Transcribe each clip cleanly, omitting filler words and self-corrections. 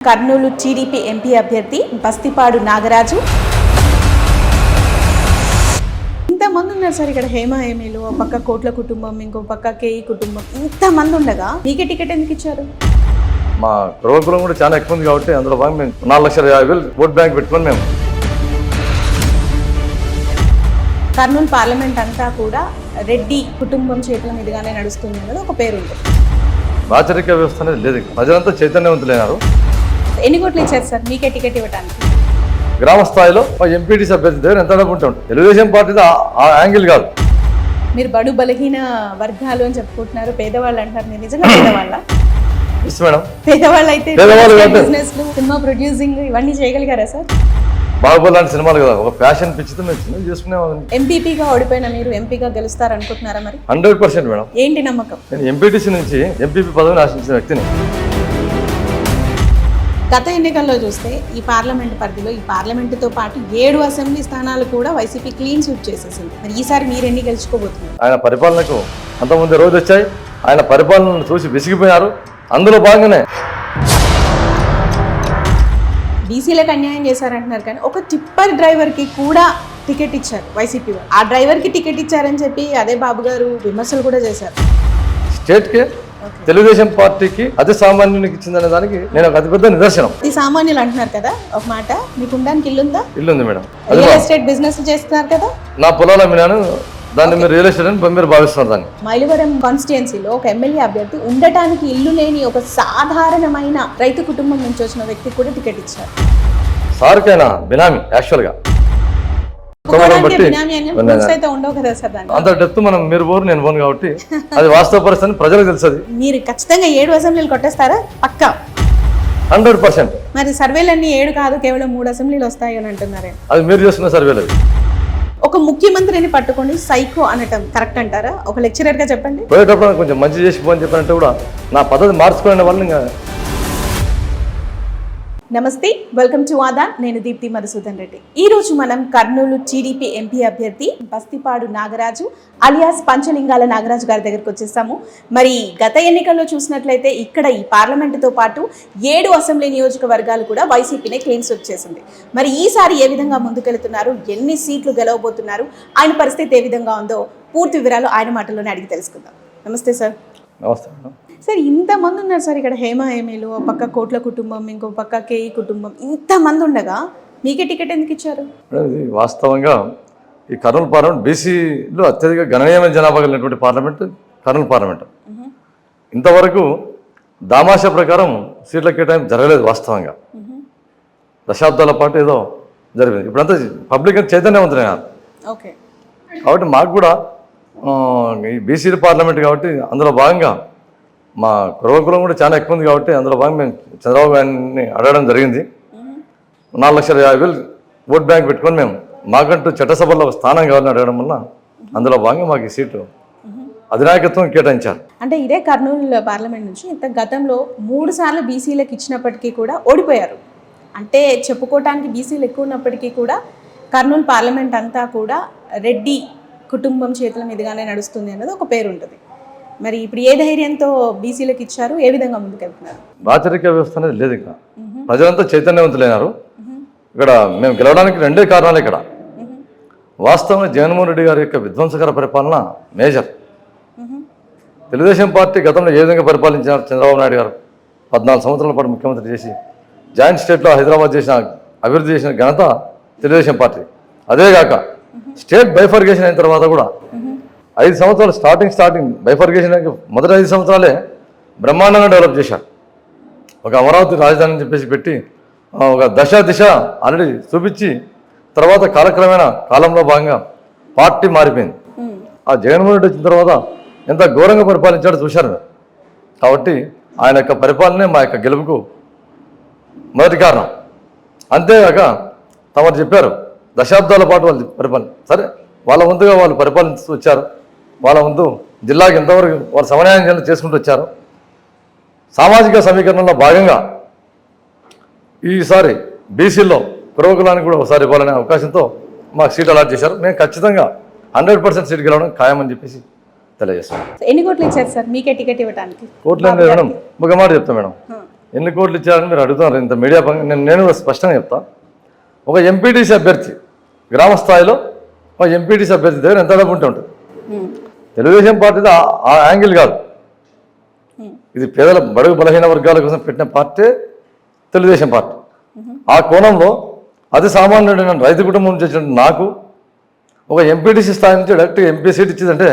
Kurnool TDP MP అభ్యర్థి బస్తిపాడు నాగరాజు. ఇంతమంది ఉన్నారు సార్ ఇక్కడ. హేమ హేమీలు, ఒక పక్క కోట్ల కుటుంబం, ఇంకో పక్క కేఈ కుటుంబం, ఇంతమంది ఉండగా మీకే టికెట్ ఎందుకు ఇచ్చారు? మా ప్రవకులం కూడా చాలా ఎక్కువ ఉంది కాబట్టి అందులో భాగంగా మేము 4,50,000 ఓట్ బ్యాంక్ పెట్టుకొని మేము కర్నూలు పార్లమెంట్ అంతా కూడా రెడ్డి కుటుంబం చేతుల మీదుగానే నడుస్తుంది అన్నది ఒక పేరు ఉంటుంది. రాచరిక వ్యవస్థ అనేది లేదు. ప్రజలంతా చైతన్యవంతులైనారు. ఎన్ని కోట్లు ఇచ్చారు సార్ మీకే టికెట్ ఇవ్వడానికి? గ్రామ స్థాయిలో మా ఎంపీటీసీ అభ్యర్థి దగ్గర ఎంత డబ్బు ఉంటాం. తెలుగుదేశం పార్టీతో ఆ యాంగిల్ కాదు. మీరు బడు బలహీన వర్గాలు అని చెప్పుకుంటున్నారు, పేదవాళ్ళు అంటారు. మీరు నిజంగా పేదవాళ్ళ? మేడం, పేదవాళ్ళు అయితే బిజినెస్, సినిమా ప్రొడ్యూసింగ్ ఇవన్నీ చేయగలిగారా సార్? బాహుబలి లాంటి సినిమాలు కదా, ఒక ఫ్యాషన్ పిచ్చితో మేము చేసుకునేవాళ్ళం. ఎంపీపీగా ఓడిపోయిన మీరు ఎంపీగా గెలుస్తారు అనుకుంటున్నారా? మరి 100% మేడం. ఏంటి నమ్మకం? నేను ఎంపీటీసీ నుంచి ఎంపీపీ పదవిని ఆశించిన వ్యక్తిని. గత ఎన్నికల్లో చూస్తే ఈ పార్లమెంట్ పరిధిలో ఈ పార్లమెంటుతో పాటు 7 అసెంబ్లీ స్థానాలు కూడా వైసీపీ క్లీన్ స్వీప్ చేసేసింది. మరి ఈసారి మీరు ఎన్ని గెలుచుకోబోతున్నారు? ఆయన పరిపాలనకు అంతకుముందు రోజు వచ్చాయి. ఆయన పరిపాలనను చూసి విసిగిపోయినారు. అందులో భాగంగానే బీసీలకు అన్యాయం చేశారంటున్నారు, కానీ ఒక టిప్పర్ డ్రైవర్కి కూడా టికెట్ ఇచ్చారు వైసీపీ వాళ్ళు. ఆ డ్రైవర్కి టికెట్ ఇచ్చారని చెప్పి అదే బాబు గారు విమర్శలు కూడా చేశారు. స్టేట్కి తెలుగుదేశం పార్టీకి అతి సామాన్యునికి ఇచ్చిందనే దానికి నేను ఒక అతిపెద్ద నిదర్శనం. ఈ సామాన్యులు అంటున్నారు కదా, ఒక మాట, మీకు ఉండడానికి ఇల్లు ఉందా? ఇల్లు ఉంది మేడం. రియల్ ఎస్టేట్ బిజినెస్ చేస్తున్నారు కదా? నా పొలాలు అమ్మినాను. దాన్ని మీరు రియల్ ఎస్టేట్ అని మీరు భావిస్తున్నారు. దాన్ని మైలవరం కాన్స్టిట్యుయెన్సీలో ఒక ఎమ్మెల్యే అభ్యర్థి ఉండటానికి ఇల్లు లేని ఒక సాధారణమైన రైతు కుటుంబం నుంచి వచ్చిన వ్యక్తికి కూడా టికెట్ ఇచ్చారు. సార్కైనా బినామీ యాక్చువల్గా అంత డెప్త్ మనం మీరు పోరు నేను పోను కాబట్టి అది వాస్తవ పరిస్థితి ప్రజలకు తెలుస్తుంది. మీరు ఖచ్చితంగా 7 అసెంబ్లీలు కొట్టేస్తారా? పక్కా 100%. మరి సర్వేలన్నీ 7 కాదు, కేవలం 3 అసెంబ్లీలు వస్తాయి అని అంటున్నారే. అది మీరు చేస్తున్న సర్వేలు. ఒక ముఖ్యమంత్రిని పట్టుకొని సైకో అనటం కరెక్ట్ అంటారా? ఒక లెక్చరర్ గా చెప్పండి. పోయేటప్పుడు కొంచెం మంచి చేసిపోని చెప్పారంటే కూడా నా పద్ధతి మార్చుకునే వాళ్ళు. ఇంకా నమస్తే, వెల్కమ్ టు ఆదాన్. నేను దీప్తి మధుసూదన్ రెడ్డి. ఈ రోజు మనం కర్నూలు టీడీపీ ఎంపీ అభ్యర్థి బస్తిపాడు నాగరాజు అలియాస్ పంచలింగాల నాగరాజు గారి దగ్గరకు వచ్చేసాము. మరి గత ఎన్నికల్లో చూసినట్లయితే ఇక్కడ ఈ పార్లమెంటుతో పాటు 7 అసెంబ్లీ నియోజకవర్గాలు కూడా వైసీపీనే క్లీన్ స్వీప్ చేసింది. మరి ఈసారి ఏ విధంగా ముందుకెళ్తున్నారు, ఎన్ని సీట్లు గెలవబోతున్నారు, ఆయన పరిస్థితి ఏ విధంగా ఉందో పూర్తి వివరాలు ఆయన మాటల్లోనే అడిగి తెలుసుకుందాం. నమస్తే సార్. నమస్తే మేడం. సార్, ఇంతమంది ఉన్నారు సార్ ఇక్కడ. హేమ హేమీలు, ఒక పక్క కోట్ల కుటుంబం, ఇంకో పక్క కేఈ కుటుంబం, ఇంతమంది ఉండగా మీకే టికెట్ ఎందుకు ఇచ్చారు? ఇది వాస్తవంగా ఈ కర్నూలు పార్లమెంట్ బీసీలో అత్యధిక గణనీయమైన జనాభా కలిగినటువంటి పార్లమెంట్ కర్నూలు పార్లమెంట్. ఇంతవరకు దామాషా ప్రకారం సీట్ల కేటాయింపు జరగలేదు. వాస్తవంగా దశాబ్దాల పాటు ఏదో జరిగింది. ఇప్పుడంతా పబ్లిక్ చైతన్యవంతులైనారు. ఓకే, కాబట్టి మాకు కూడా ఈ బీసీ పార్లమెంట్ కాబట్టి అందులో భాగంగా మా కురవకులం కూడా చాలా ఎక్కువ ఉంది కాబట్టి అందులో భాగంగా మేము చంద్రబాబు గారిని అడగడం జరిగింది. 4,50,000 ఓట్ బ్యాంక్ పెట్టుకొని మేము మాకంటూ చట్టసభలో స్థానం కావాలని అడగడం వల్ల అందులో భాగంగా మాకు ఈ సీటు అధినాయకత్వం కేటాయించారు. అంటే ఇదే కర్నూలు పార్లమెంట్ నుంచి ఇంత గతంలో 3 సార్లు బీసీలకు ఇచ్చినప్పటికీ కూడా ఓడిపోయారు. అంటే చెప్పుకోవటానికి బీసీలు ఎక్కువ ఉన్నప్పటికీ కూడా కర్నూలు పార్లమెంట్ అంతా కూడా రెడ్డి కుటుంబం చేతుల మీదుగానే నడుస్తుంది అన్నది ఒక పేరు ఉంటుంది. మరి ఇప్పుడు ఏ ధైర్యంతో బీసీలకు ఇచ్చారు, ఏ విధంగా ముందుకెళ్తున్నారు? రాచరిక వ్యవస్థ అనేది లేదు. ఇక్కడ ప్రజలంతా చైతన్యవంతులైనారు. ఇక్కడ మేము గెలవడానికి 2 కారణాలు. ఇక్కడ వాస్తవంగా జగన్మోహన్ రెడ్డి గారి యొక్క విధ్వంసకర పరిపాలన మేజర్. తెలుగుదేశం పార్టీ గతంలో ఏ విధంగా పరిపాలించారు చంద్రబాబు నాయుడు గారు 14 సంవత్సరాల పాటు ముఖ్యమంత్రి చేసి జాయింట్ స్టేట్లో హైదరాబాద్ చేసిన అభివృద్ధి చేసిన ఘనత తెలుగుదేశం పార్టీ. అదేగాక స్టేట్ బైఫర్గేషన్ అయిన తర్వాత కూడా 5 సంవత్సరాలు స్టార్టింగ్ బైఫర్గేషన్ మొదటి 5 సంవత్సరాలే బ్రహ్మాండంగా డెవలప్ చేశారు. ఒక అమరావతి రాజధాని అని చెప్పేసి పెట్టి ఒక దిశ ఆల్రెడీ చూపించి తర్వాత కాలక్రమేణా కాలంలో భాగంగా పార్టీ మారిపోయింది. ఆ జగన్మోహన్ రెడ్డి వచ్చిన తర్వాత ఎంత ఘోరంగా పరిపాలించాడో చూశారు. కాబట్టి ఆయన యొక్క పరిపాలనే మా యొక్క గెలుపుకు మొదటి కారణం. అంతేగాక తమరు చెప్పారు దశాబ్దాల పాటు వాళ్ళు పరిపాలన, సరే వాళ్ళ వంతుగా వాళ్ళు పరిపాలిస్తూ వచ్చారు. వాళ్ళ వంతు జిల్లాకి ఎంతవరకు వాళ్ళు సమన్వయం చేసుకుంటూ వచ్చారు. సామాజిక సమీకరణలో భాగంగా ఈసారి బీసీల్లో కురవకులానికి కూడా ఒకసారి ఇవ్వాలనే అవకాశంతో మాకు సీట్ అలాట్ చేశారు. మేము ఖచ్చితంగా 100% సీట్ గెలవడం ఖాయమని చెప్పేసి తెలియజేస్తాం. ఎన్ని కోట్లు ఇచ్చారు సార్ మీకే టికెట్ ఇవ్వడానికి? కోట్లు మేడం, ఒక మాట చెప్తాం మేడం. ఎన్ని కోట్లు ఇచ్చారని మీరు అడుగుతున్నారు ఇంత మీడియా నేను స్పష్టంగా చెప్తా. ఒక ఎంపీటీసీ అభ్యర్థి గ్రామ స్థాయిలో ఒక ఎంపీటీసీ అభ్యర్థి దగ్గర ఎంత డబ్బు ఉంటే ఉంటుంది. తెలుగుదేశం పార్టీది ఆ యాంగిల్ కాదు, ఇది పేదల బడుగు బలహీన వర్గాల కోసం పెట్టిన పార్టీ తెలుగుదేశం పార్టీ. ఆ కోణంలో అతి సామాన్యుడైన రైతు కుటుంబం నుంచి వచ్చిన నాకు ఒక ఎంపీటీసీ స్థాయి నుంచి డైరెక్ట్ ఎంపీ సీట్ ఇచ్చిందంటే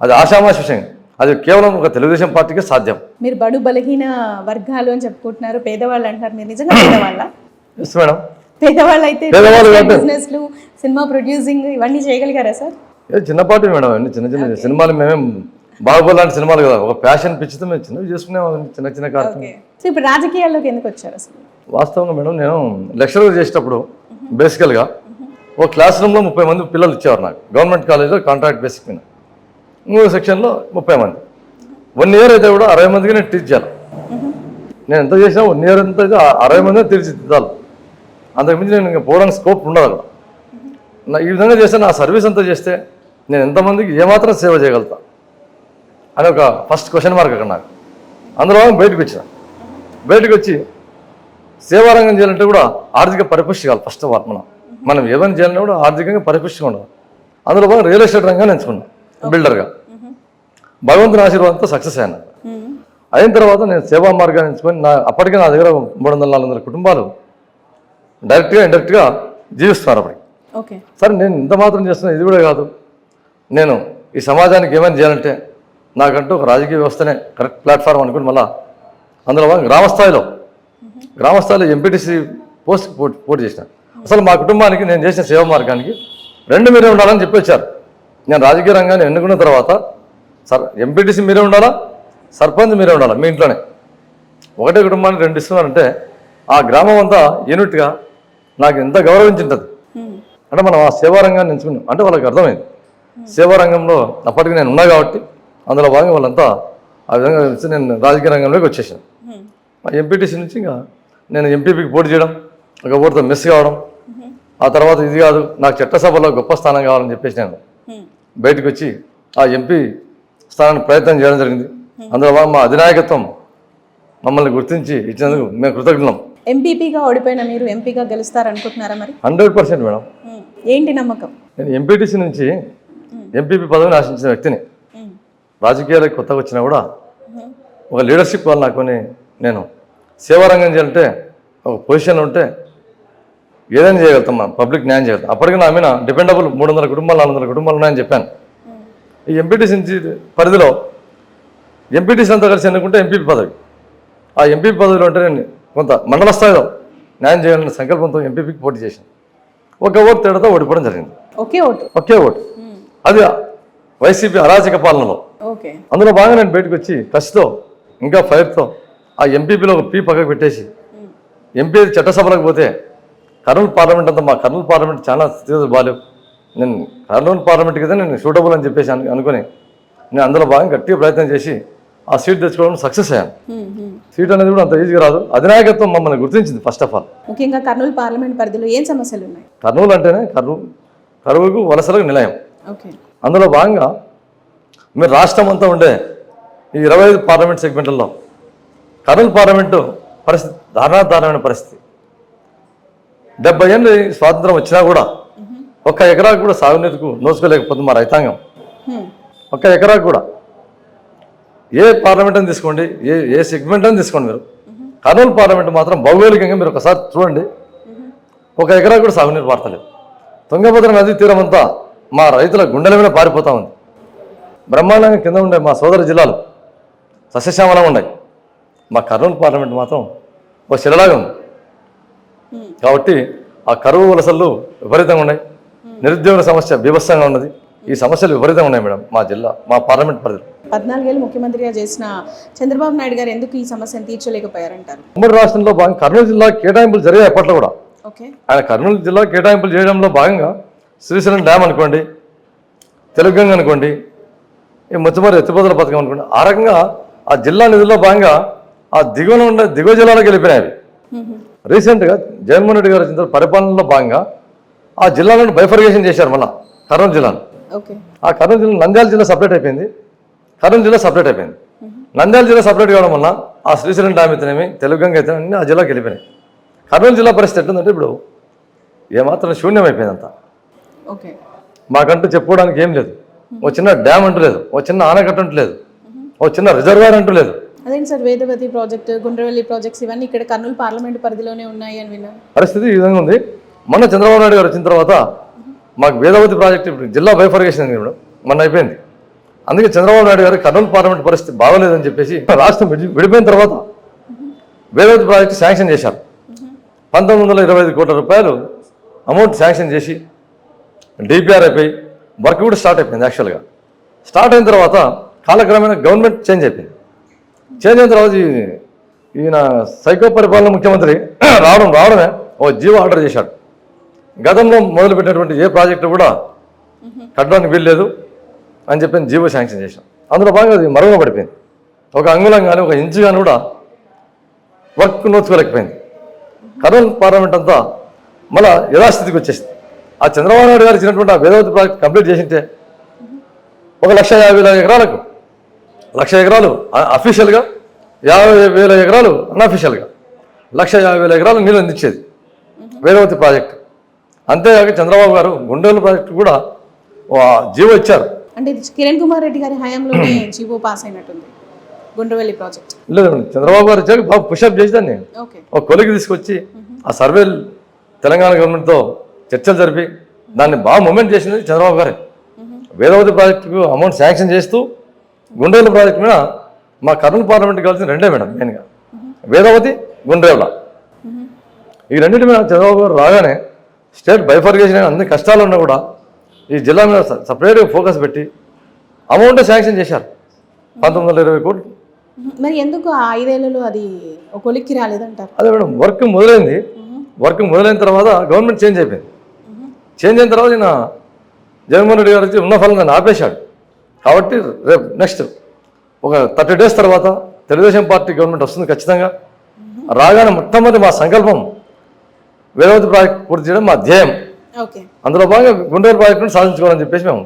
అది ఆషామాషి విషయం. అది కేవలం ఒక తెలుగుదేశం పార్టీకి సాధ్యం. మీరు బడు బలహీన వర్గాలు అని చెప్పుకుంటున్నారు, పేదవాళ్ళు అంటారు. మీరు నిజంగా పేదవాళ్ళ? Yes madam. పేదవాళ్ళు అయితే బిజినెస్లు, సినిమా ప్రొడ్యూసింగ్ ఇవన్నీ చేయగలిగారా సార్? చిన్న పార్టీ మేడం, అన్ని చిన్న చిన్న సినిమాలు. మేమేం బాహుబలి లాంటి సినిమాలు కదా, ఒక ప్యాషన్ పిచ్చితో మేము చిన్నవి చేసుకునేవాళ్ళం, చిన్న చిన్న కార్యక్రమం. సో ఇప్పుడు రాజకీయాల్లోకి ఎందుకు వచ్చారు అసలు? వాస్తవంగా మేడం, నేను లెక్చరర్ చేసేటప్పుడు బేసికల్గా ఒక క్లాస్ రూమ్లో 30 మంది పిల్లలు ఇచ్చేవారు నాకు, గవర్నమెంట్ కాలేజ్లో కాంట్రాక్ట్ బేసిక్ మీద. ఇంకో సెక్షన్లో 30 మంది. 1 ఇయర్ అయితే కూడా 60 మందికి నేను టీచ్ చేయాలి. నేను ఎంత చేసినా 1 ఇయర్ ఎంత అయితే 60 మందిని తీర్చిదిద్దాలి. అంతకుమించి నేను ఇంకా పోవడానికి స్కోప్ ఉండదు అక్కడ. ఈ విధంగా చేస్తే నా సర్వీస్ అంతా చేస్తే నేను ఎంతమందికి ఏమాత్రం సేవ చేయగలుగుతా అని ఒక ఫస్ట్ క్వశ్చన్ మార్క్ అక్కడ నాకు. అందులో బయటకు వచ్చిన. బయటకు వచ్చి సేవారంగం చేయాలంటే కూడా ఆర్థిక పరిపుష్టి కావాలి. ఫస్ట్ ఆఫ్ ఆల్ మనం ఏమైనా చేయాలంటే కూడా ఆర్థికంగా పరిపుష్టిగా ఉండాలి. అందులో బాగా రియల్ ఎస్టేట్ రంగాన్ని ఎంచుకున్నాను బిల్డర్గా. భగవంతుని ఆశీర్వాదంతో సక్సెస్ అయ్యాను. అయిన తర్వాత నేను సేవా మార్గాన్ని ఎంచుకొని అప్పటికే నా దగ్గర 300-400 కుటుంబాలు డైరెక్ట్గా ఇండైరెక్ట్గా జీవిస్తున్నారు అప్పటికి. సరే నేను ఇంత మాత్రం చేస్తున్నా, ఇది కూడా కాదు, నేను ఈ సమాజానికి ఏమైనా చేయాలంటే నాకంటూ ఒక రాజకీయ వ్యవస్థనే కరెక్ట్ ప్లాట్ఫామ్ అనుకుని మళ్ళీ అందులో గ్రామస్థాయిలో ఎంపీటీసీ పోస్ట్ పోటీ చేసిన. అసలు మా కుటుంబానికి నేను చేసిన సేవా మార్గానికి 2 మీరే ఉండాలని చెప్పి వచ్చారు. నేను రాజకీయ రంగాన్ని ఎన్నుకున్న తర్వాత ఎంపీటీసీ మీరే ఉండాలా, సర్పంచ్ మీరే ఉండాలా మీ ఇంట్లోనే. ఒకటే కుటుంబానికి 2 ఇస్తున్నారంటే ఆ గ్రామం అంతా యూనిట్గా నాకు ఎంత గౌరవించింటుంది. అంటే మనం ఆ సేవారంగాన్ని ఎంచుకున్నాం అంటే వాళ్ళకి అర్థమైంది. సేవారంగంలో అప్పటికి నేను ఉన్నా కాబట్టి అందులో భాగంగా వాళ్ళంతా ఆ విధంగా నేను రాజకీయ రంగంలోకి వచ్చేసాను. ఎంపీటీసీ నుంచి ఇంకా నేను ఎంపీపీకి పోటీ చేయడం, ఒక ఓటుతో మిస్ కావడం, ఆ తర్వాత ఇది కాదు నాకు చట్టసభలో గొప్ప స్థానం కావాలని చెప్పేసి నేను బయటకు వచ్చి ఆ ఎంపీ స్థానానికి ప్రయత్నం చేయడం జరిగింది. అందులో మా అధినాయకత్వం మమ్మల్ని గుర్తించి ఇచ్చినందుకు మేము కృతజ్ఞులం. ఎంపీపీగా ఓడిపోయిన మీరు ఎంపీగా గెలుస్తారనుకుంటున్నారా మరి? 100% మేడం. ఏంటి నమ్మకం? నేను ఎంపీటీసీ నుంచి ఎంపీపీ పదవిని ఆశించిన వ్యక్తిని. రాజకీయాలకు కొత్తగా వచ్చినా కూడా ఒక లీడర్షిప్ వల్ల నాకు నేను సేవారంగం చేయాలంటే ఒక పొజిషన్ ఉంటే ఏదైనా చేయగలుగుతాం, మనం పబ్లిక్ న్యాయం చేయగలుగుతాం. అప్పటికి నా మీద డిపెండబుల్ 300 కుటుంబాలు 400 కుటుంబాలు ఉన్నాయని చెప్పాను. ఈ ఎంపీటీసీ నుంచి పరిధిలో ఎంపీటీసీ అంతా కలిసి ఎన్నుకుంటే ఎంపీపీ పదవి. ఆ ఎంపీపీ పదవిలో ఉంటే నేను కొంత మండల స్థాయిలో న్యాయం చేయాలనే సంకల్పంతో ఎంపీపీకి పోటీ చేశాను. ఒక ఓటు తేడాతో ఓడిపోవడం జరిగింది. ఒకే ఓటు. అది వైసీపీ అరాచక పాలనలో. అందులో బాగా నేను బయటకు వచ్చి కసితో ఇంకా ఫైర్తో ఆ ఎంపీపీలో ఒక పీ పక్కకు పెట్టేసి ఎంపీ చట్టసభలకు పోతే కర్నూలు పార్లమెంట్ అంతా మా కర్నూలు పార్లమెంట్ చాలా స్థితి బాలేవు, నేను కర్నూలు పార్లమెంట్ కదా నేను సూటబుల్ అని చెప్పేసి అనుకుని నేను అందులో బాగా గట్టిగా ప్రయత్నం చేసి ఆ సీట్ తెచ్చుకోవడం సక్సెస్ అయ్యాను. సీట్ అనేది కూడా అంత ఈజీగా రాదు. అధినాయకత్వం మమ్మల్ని గుర్తించింది. ఫస్ట్ ఆఫ్ ఆల్ ముఖ్యంగా కర్నూలు పార్లమెంట్ పరిధిలో ఏం సమస్యలు ఉన్నాయి? కర్నూలు అంటేనే కరువుకు వలసలకు నిలయం. అందులో భాగంగా మీరు రాష్ట్రం అంతా ఉండే ఈ 25 పార్లమెంట్ సెగ్మెంట్లలో కర్నూలు పార్లమెంటు పరిస్థితి దారుణమైన పరిస్థితి. 70 ఏళ్ళు స్వాతంత్రం వచ్చినా కూడా 1 ఎకరాకు కూడా సాగునీరుకు నోచుకోలేకపోతుంది మా రైతాంగం. 1 ఎకరాకు కూడా ఏ పార్లమెంట్ అని తీసుకోండి, ఏ సెగ్మెంట్ అని తీసుకోండి, మీరు కర్నూలు పార్లమెంట్ మాత్రం భౌగోళికంగా మీరు ఒకసారి చూడండి, 1 ఎకరా కూడా సాగునీరు వాడతలేదు. తుంగభద్ర నదీ తీరం అంతా మా రైతుల గుండెల మీద పారిపోతూ ఉంది. బ్రహ్మాండంగా కింద ఉండే మా సోదర జిల్లాలు సస్యశ్యామలంగా ఉన్నాయి. మా కర్నూలు పార్లమెంట్ మాత్రం ఒక శిలలాగా ఉంది. కాబట్టి ఆ కరువు వలసలు విపరీతంగా ఉన్నాయి. నిరుద్యోగ సమస్య బీభత్సంగా ఉన్నది. ఈ సమస్యలు విపరీతంగా ఉన్నాయి మేడం మా జిల్లా, మా పార్లమెంట్ పరిధిలో. 14 ఏళ్ళు ముఖ్యమంత్రిగా చేసిన చంద్రబాబు నాయుడు గారు ఎందుకు ఈ సమస్యను తీర్చలేకపోయారంటారు? ఉమ్మడి రాష్ట్రంలో భాగంగా కర్నూలు జిల్లా కేటాయింపులు జరిగాయి అప్పట్లో కూడా. ఆయన కర్నూలు జిల్లా కేటాయింపులు చేయడంలో భాగంగా శ్రీశైలం డ్యామ్ అనుకోండి, తెలుగంగ అనుకోండి, ఈ ముచ్చమరి ఎత్తిపోతల పథకం అనుకోండి, ఆ రకంగా ఆ జిల్లా నిధుల్లో భాగంగా ఆ దిగువన ఉండే దిగువ జిల్లాలకు వెళ్ళిపోయినాయి. రీసెంట్గా జగన్మోహన్ రెడ్డి గారు పరిపాలనలో భాగంగా ఆ జిల్లాలను బైఫర్గేషన్ చేశారు. మళ్ళీ కర్నూలు జిల్లాను, ఆ కర్నూలు జిల్లా నంద్యాల జిల్లా సపరేట్ అయిపోయింది, కర్నూలు జిల్లా సపరేట్ అయిపోయింది. నంద్యాల జిల్లా సపరేట్ కావడం వల్ల ఆ శ్రీశైలం డ్యామ్ అయితేనేమి తెలుగుగంగ అయితే అన్నీ ఆ జిల్లాకి వెళ్ళిపోయినాయి. కర్నూలు జిల్లా పరిస్థితి ఎట్లుందంటే ఇప్పుడు ఏమాత్రం శూన్యమైపోయిందంతా. ఓకే. మాకంటూ చెప్పుకోవడానికి ఏం లేదు. ఓ చిన్న డ్యామ్ అంటూ లేదు, ఓ చిన్న ఆనకట్ట అంటూ లేదు, ఓ చిన్న రిజర్వాయర్ అంటూ లేదు. అదేంటి సార్, వేదవతి ప్రాజెక్ట్, గుండ్రవెల్లి ప్రాజెక్ట్స్ ఇవన్నీ ఇక్కడ కర్నూలు పార్లమెంట్ పరిధిలోనే ఉన్నాయి అని విన్నాను. పరిస్థితి ఈ విధంగా ఉంది. మొన్న చంద్రబాబు నాయుడు గారు వచ్చిన తర్వాత మాకు వేదవతి ప్రాజెక్ట్ ఇప్పుడు జిల్లా బైఫర్గేషన్ అయింది ఇప్పుడు మొన్న అయిపోయింది. అందుకే చంద్రబాబు నాయుడు గారు కర్నూలు పార్లమెంట్ పరిస్థితి బాగోలేదని చెప్పేసి రాష్ట్రం విడిపోయిన తర్వాత వేదవతి ప్రాజెక్టు శాంక్షన్ చేశారు. 1925 కోట్ల రూపాయలు అమౌంట్ శాంక్షన్ చేసి డిపిఆర్ అయిపోయి వర్క్ కూడా స్టార్ట్ అయిపోయింది. యాక్చువల్గా స్టార్ట్ అయిన తర్వాత కాలక్రమేణా గవర్నమెంట్ చేంజ్ అయిపోయింది. చేంజ్ అయిన తర్వాత ఈయన సైకో పరిపాలన ముఖ్యమంత్రి రావడమే ఓ జీవో ఆర్డర్ చేశాడు. గతంలో మొదలుపెట్టినటువంటి ఏ ప్రాజెక్టు కూడా కట్టడానికి వీల్లేదు అని చెప్పి జీవో శాంక్షన్ చేశాం. అందులో భాగంగా అది మరుగున పడిపోయింది. ఒక అంగుళం కానీ ఒక ఇంచు కానీ కూడా వర్క్ నోచుకోలేకపోయింది. కర్నూలు పార్లమెంట్ అంతా మళ్ళీ యథాస్థితికి వచ్చేసింది. ఆ చంద్రబాబు నాయుడు గారు ఇచ్చినటువంటి ఆ వేదవతి ప్రాజెక్ట్ కంప్లీట్ చేసింటే 1,50,000 ఎకరాలకు 1,00,000 ఎకరాలు అఫీషియల్గా, 50,000 ఎకరాలు అన్అఫీషియల్గా 1,50,000 ఎకరాలు నీళ్ళు అందించేది వేదవతి ప్రాజెక్టు. అంతేకాక చంద్రబాబు గారు గుండెల ప్రాజెక్టు కూడా జీవో ఇచ్చారు. అంటే ఇది కిరణ్ కుమార్ రెడ్డి గారి హయాంలోనే జీవో పాస్ అయినట్టుంది గుండ్రవెల్లి ప్రాజెక్ట్. లేదు, చంద్రబాబు గారు వచ్చాక బాగా పుషప్ చేసేదాన్ని ఓకే. ఒక కొలికి తీసుకొచ్చి ఆ సర్వే తెలంగాణ గవర్నమెంట్తో చర్చలు జరిపి దాన్ని బాగా మూమెంట్ చేసింది చంద్రబాబు గారే. వేదవతి ప్రాజెక్టుకు అమౌంట్ శాంక్షన్ చేస్తూ గుండ్రేవుల ప్రాజెక్టు మీద మా కర్నూలు పార్లమెంట్కి కలిసి రెండే మేడం మెయిన్గా వేదవతి, గుండ్రేవుల. ఈ రెండింటి మీద చంద్రబాబు గారు రాగానే స్టేట్ బైఫర్గేషన్ అయిన అన్ని కష్టాలు ఉన్నా కూడా ఈ జిల్లా మీద సపరేట్గా ఫోకస్ పెట్టి అమౌంట్ శాంక్షన్ చేశారు 1920 కోట్లు. మరి ఎందుకు ఆ 5 ఏళ్లలో అది ఒక కొలిక్కి రాలేదంటారు? అదే మేడం, వర్క్ మొదలైంది. వర్క్ మొదలైన తర్వాత గవర్నమెంట్ చేంజ్ అయిపోయింది. చేంజ్ అయిన తర్వాత ఈయన జగన్మోహన్ రెడ్డి గారు వచ్చి ఉన్న ఫలం దాన్ని ఆపేశాడు. కాబట్టి రేపు నెక్స్ట్ ఒక 30 days తర్వాత తెలుగుదేశం పార్టీ గవర్నమెంట్ వస్తుంది ఖచ్చితంగా. రాగానే మొట్టమొదటి మా సంకల్పం వేదవతి ప్రాజెక్ట్ పూర్తి చేయడం మా ధ్యేయం. ఓకే. అందులో భాగంగా గుంటూరు ప్రాజెక్టును సాధించుకోవాలని చెప్పేసి మేము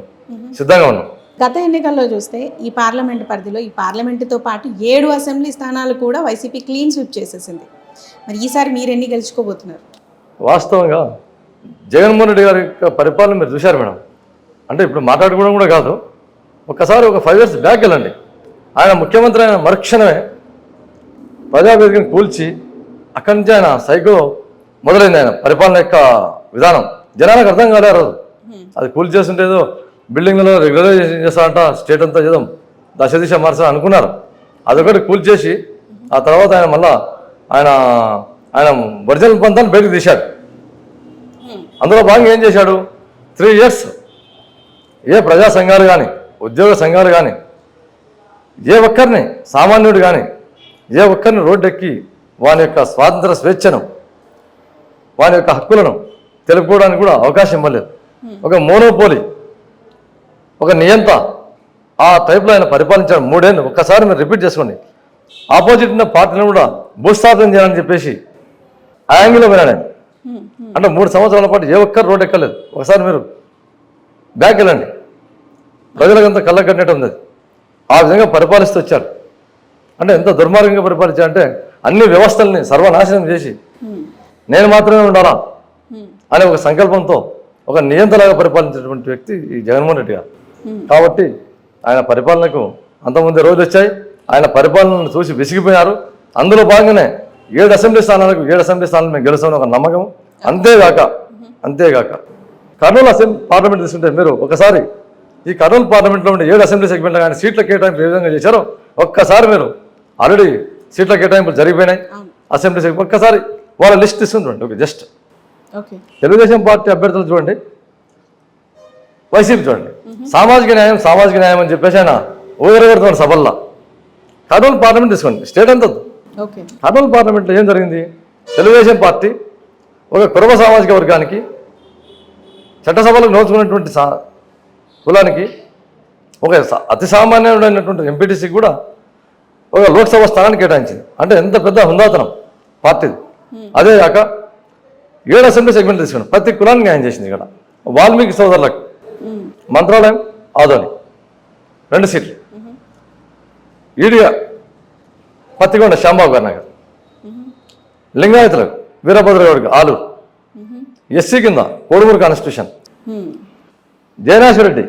సిద్ధంగా ఉన్నాం. గత ఎన్నికల్లో చూస్తే ఈ పార్లమెంట్ పరిధిలో ఈ పార్లమెంటుతో పాటు 7 అసెంబ్లీ స్థానాలు కూడా వైసీపీ క్లీన్ స్వీప్ చేసేసింది. మరి ఈసారి మీరు ఎన్ని గెలుచుకోబోతున్నారు? వాస్తవంగా జగన్మోహన్ రెడ్డి గారి యొక్క పరిపాలన మీరు చూశారు మేడం. అంటే ఇప్పుడు మాట్లాడుకోవడం కూడా కాదు, ఒక్కసారి ఒక 5 years బ్యాక్ వెళ్ళండి. ఆయన ముఖ్యమంత్రి అయిన మరుక్షణమే ప్రజావేదికను కూల్చి అక్కడి నుంచి ఆయన సైకో మొదలైంది. ఆయన పరిపాలన యొక్క విధానం జనాలకు అర్థం కాలేరు. అది కూల్ చేస్తుంటే ఏదో బిల్డింగ్లలో రెగ్యులరైజేషన్ చేస్తారంట, స్టేట్ అంతా చేద్దాం, దశ దిశ మార్చా అనుకున్నారు. అదొకటి కూల్ చేసి ఆ తర్వాత ఆయన మళ్ళా ఆయన ఒరిజినల్ పంతాన్ని బయటకు తీశాడు. అందులో భాగంగా ఏం చేశాడు, 3 years ఏ ప్రజా సంఘాలు కానీ ఉద్యోగ సంఘాలు కానీ ఏ ఒక్కరిని సామాన్యుడు కానీ ఏ ఒక్కరిని రోడ్డెక్కి వాని యొక్క స్వాతంత్ర స్వేచ్ఛను వాని యొక్క హక్కులను తెలుపుకోవడానికి కూడా అవకాశం ఇవ్వలేదు. ఒక మోనోపోలీ, ఒక నియంత ఆ టైప్లో ఆయన పరిపాలించాడు 3 ఏళ్ళు. ఒక్కసారి మీరు రిపీట్ చేసుకోండి. ఆపోజిట్ ఉన్న పార్టీలను కూడా భూస్థాపన చేయాలని చెప్పేసి ఆ యాంగిల్లో పోయినాడు ఆయన. అంటే 3 సంవత్సరాల పాటు ఏ ఒక్కరు రోడ్డు ఎక్కలేదు. ఒకసారి మీరు బ్యాక్ వెళ్ళండి, ప్రజలకంతా కళ్ళకట్టినట్టు ఉంది. ఆ విధంగా పరిపాలిస్తూ వచ్చారు. అంటే ఎంత దుర్మార్గంగా పరిపాలించారంటే అన్ని వ్యవస్థల్ని సర్వనాశనం చేసి నేను మాత్రమే ఉండాలా అనే ఒక సంకల్పంతో ఒక నియంత్రణగా పరిపాలించినటువంటి వ్యక్తి ఈ జగన్మోహన్ రెడ్డి గారు. కాబట్టి ఆయన పరిపాలనకు అంతకుముందే రోజులు వచ్చాయి. ఆయన పరిపాలనను చూసి విసిగిపోయారు. అందులో భాగంగానే 7 అసెంబ్లీ స్థానాలకు 7 అసెంబ్లీ స్థానాలు మేము గెలుస్తామని ఒక నమ్మకం. అంతేగాక కర్నూలు పార్లమెంట్ తీసుకుంటే మీరు ఒకసారి ఈ కర్నూలు పార్లమెంట్లో ఉండే 7 అసెంబ్లీ సెగ్మెంట్లో కానీ సీట్ల కేటాయింపు ఏ విధంగా చేశారో ఒక్కసారి మీరు ఆల్రెడీ సీట్ల కేటాయింపులు జరిగిపోయినాయి అసెంబ్లీ సెగ్మెంట్. ఒక్కసారి వాళ్ళ లిస్ట్ తీసుకుంటుండండి. ఓకే, జస్ట్ తెలుగుదేశం పార్టీ అభ్యర్థులు చూడండి, వైసీపీ చూడండి, సామాజిక న్యాయం అని చెప్పేసి ఆయన ఊరగడుతున్నాడు సభల్లో. కర్నూలు పార్లమెంట్ తీసుకోండి, స్టేట్ అంతా. కర్నూలు పార్లమెంట్లో ఏం జరిగింది, తెలుగుదేశం పార్టీ ఒక కురవ సామాజిక వర్గానికి చట్టసభలకు నోచుకున్నటువంటి కులానికి ఒక అతి సామాన్యుడైనటువంటి ఎంపీటీసీకి కూడా ఒక లోక్సభ స్థానాన్ని కేటాయించింది. అంటే ఎంత పెద్ద హుందాతనం పార్టీది. అదే కాక 7 అసెంబ్లీ సెగ్మెంట్ తీసుకున్నాం, ప్రతి కులాన్ని న్యాయం చేసింది. ఇక్కడ వాల్మీకి సోదరులకు మంత్రాలయం, ఆదోని 2 సీట్లు, ఈడిగా పత్తికొండ శ్యాంబాబు గారి నగర్, లింగాయతులకు వీరభద్రగౌడికి ఆలూరు, ఎస్సీ కింద Kodumur constitution, Jayanaswara Reddy